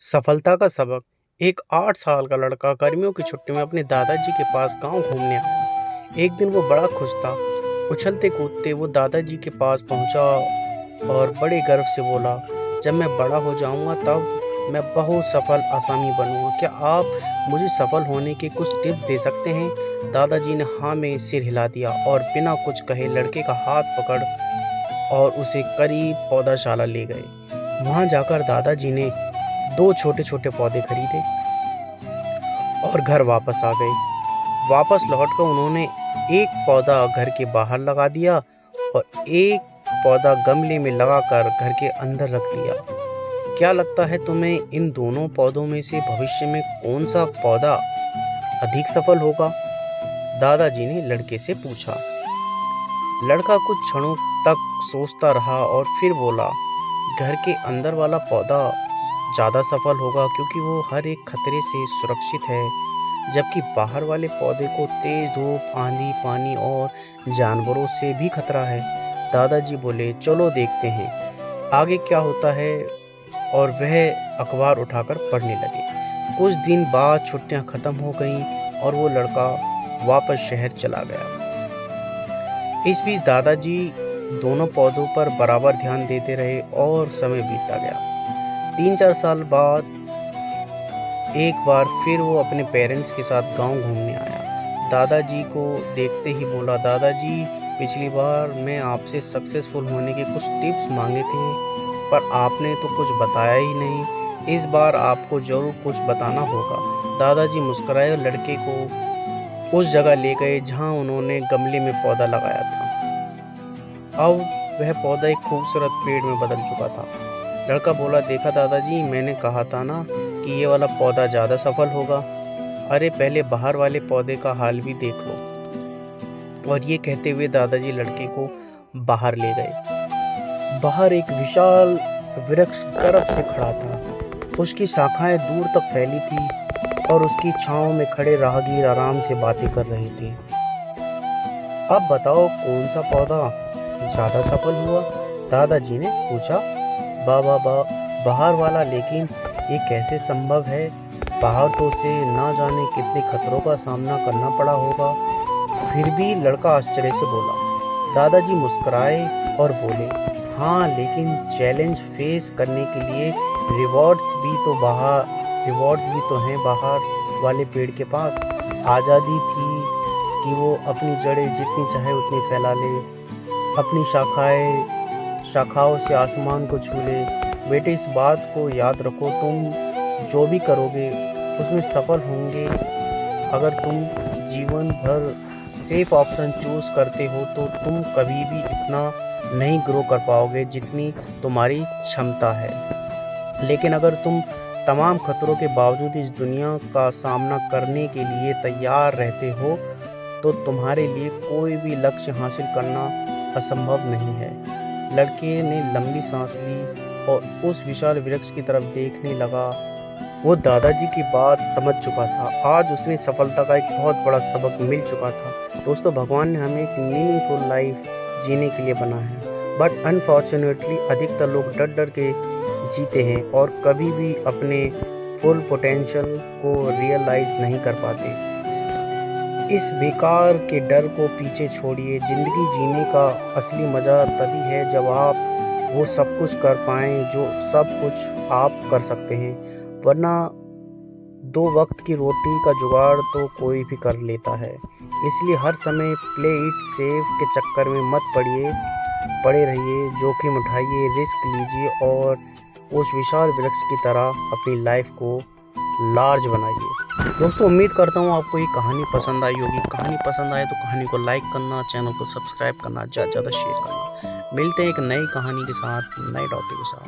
सफलता का सबक। एक 8 साल का लड़का गर्मियों की छुट्टी में अपने दादाजी के पास गांव घूमने आया। एक दिन वो बड़ा खुश था। उछलते कूदते वो दादाजी के पास पहुंचा और बड़े गर्व से बोला, जब मैं बड़ा हो जाऊंगा तब मैं बहुत सफल आसामी बनूंगा। क्या आप मुझे सफल होने के कुछ टिप्स दे सकते हैं? दादाजी ने हाँ में सिर हिला दिया और बिना कुछ कहे लड़के का हाथ पकड़ और उसे करीब पौधाशाला ले गए। वहां जाकर दादाजी ने 2 छोटे-छोटे पौधे खरीदे और घर वापस आ गए। वापस लौटकर उन्होंने एक पौधा घर के बाहर लगा दिया और एक पौधा गमले में लगाकर घर के अंदर रख दिया। क्या लगता है तुम्हें इन दोनों पौधों में से भविष्य में कौन सा पौधा अधिक सफल होगा? दादाजी ने लड़के से पूछा। लड़का कुछ क्षणों तक सोचता रहा और फिर बोला, घर के अंदर वाला पौधा ज़्यादा सफल होगा क्योंकि वो हर एक खतरे से सुरक्षित है, जबकि बाहर वाले पौधे को तेज धूप, आंधी, पानी और जानवरों से भी खतरा है। दादाजी बोले, चलो देखते हैं आगे क्या होता है, और वह अखबार उठाकर पढ़ने लगे। कुछ दिन बाद छुट्टियां खत्म हो गईं और वो लड़का वापस शहर चला गया। इस बीच दादाजी दोनों पौधों पर बराबर ध्यान देते रहे और समय बीतता गया। 3-4 साल बाद एक बार फिर वो अपने पेरेंट्स के साथ गांव घूमने आया। दादाजी को देखते ही बोला, दादाजी पिछली बार मैं आपसे सक्सेसफुल होने के कुछ टिप्स मांगे थे, पर आपने तो कुछ बताया ही नहीं। इस बार आपको ज़रूर कुछ बताना होगा। दादाजी मुस्कुराए और लड़के को उस जगह ले गए जहां उन्होंने गमले में पौधा लगाया था। अब वह पौधा एक खूबसूरत पेड़ में बदल चुका था। लड़का बोला, देखा दादाजी, मैंने कहा था ना कि ये वाला पौधा ज़्यादा सफल होगा। अरे पहले बाहर वाले पौधे का हाल भी देख लो। और ये कहते हुए दादाजी लड़के को बाहर ले गए। बाहर एक विशाल वृक्ष गर्व से खड़ा था। उसकी शाखाएं दूर तक फैली थी और उसकी छांव में खड़े राहगीर आराम से बातें कर रहे थे। अब बताओ कौन सा पौधा ज़्यादा सफल हुआ? दादाजी ने पूछा। बाहर वाला, लेकिन ये कैसे संभव है? बाहर तो उसे ना जाने कितने खतरों का सामना करना पड़ा होगा। फिर भी लड़का आश्चर्य से बोला। दादाजी मुस्कुराए और बोले, हाँ, लेकिन चैलेंज फेस करने के लिए रिवॉर्ड्स भी तो हैं बाहर वाले पेड़ के पास। आज़ादी थी कि वो अपनी जड़ें जितनी चाहे उतनी फैला ले, अपनी शाखाओं से आसमान को छू ले। बेटे, इस बात को याद रखो, तुम जो भी करोगे उसमें सफल होंगे। अगर तुम जीवन भर सेफ ऑप्शन चूज करते हो तो तुम कभी भी इतना नहीं ग्रो कर पाओगे जितनी तुम्हारी क्षमता है। लेकिन अगर तुम तमाम खतरों के बावजूद इस दुनिया का सामना करने के लिए तैयार रहते हो तो तुम्हारे लिए कोई भी लक्ष्य हासिल करना असंभव नहीं है। लड़के ने लंबी सांस ली और उस विशाल वृक्ष की तरफ देखने लगा। वो दादाजी की बात समझ चुका था। आज उसने सफलता का एक बहुत बड़ा सबक मिल चुका था। दोस्तों, भगवान ने हमें एक मीनिंगफुल लाइफ जीने के लिए बना है, बट अनफॉर्चुनेटली अधिकतर लोग डर डर के जीते हैं और कभी भी अपने फुल पोटेंशियल को रियलाइज नहीं कर पाते। इस बेकार के डर को पीछे छोड़िए। ज़िंदगी जीने का असली मज़ा तभी है जब आप वो सब कुछ कर पाएं जो सब कुछ आप कर सकते हैं, वरना 2 वक्त की रोटी का जुगाड़ तो कोई भी कर लेता है। इसलिए हर समय प्ले इट सेफ के चक्कर में मत पड़े रहिए। जोखिम उठाइए, रिस्क लीजिए और उस विशाल वृक्ष की तरह अपनी लाइफ को लार्ज बनाइए। दोस्तों, उम्मीद करता हूँ आपको ये कहानी पसंद आई होगी। कहानी पसंद आए तो कहानी को लाइक करना, चैनल को सब्सक्राइब करना, ज़्यादा से ज़्यादा शेयर करना। मिलते हैं एक नई कहानी के साथ, नए टॉपिक के साथ।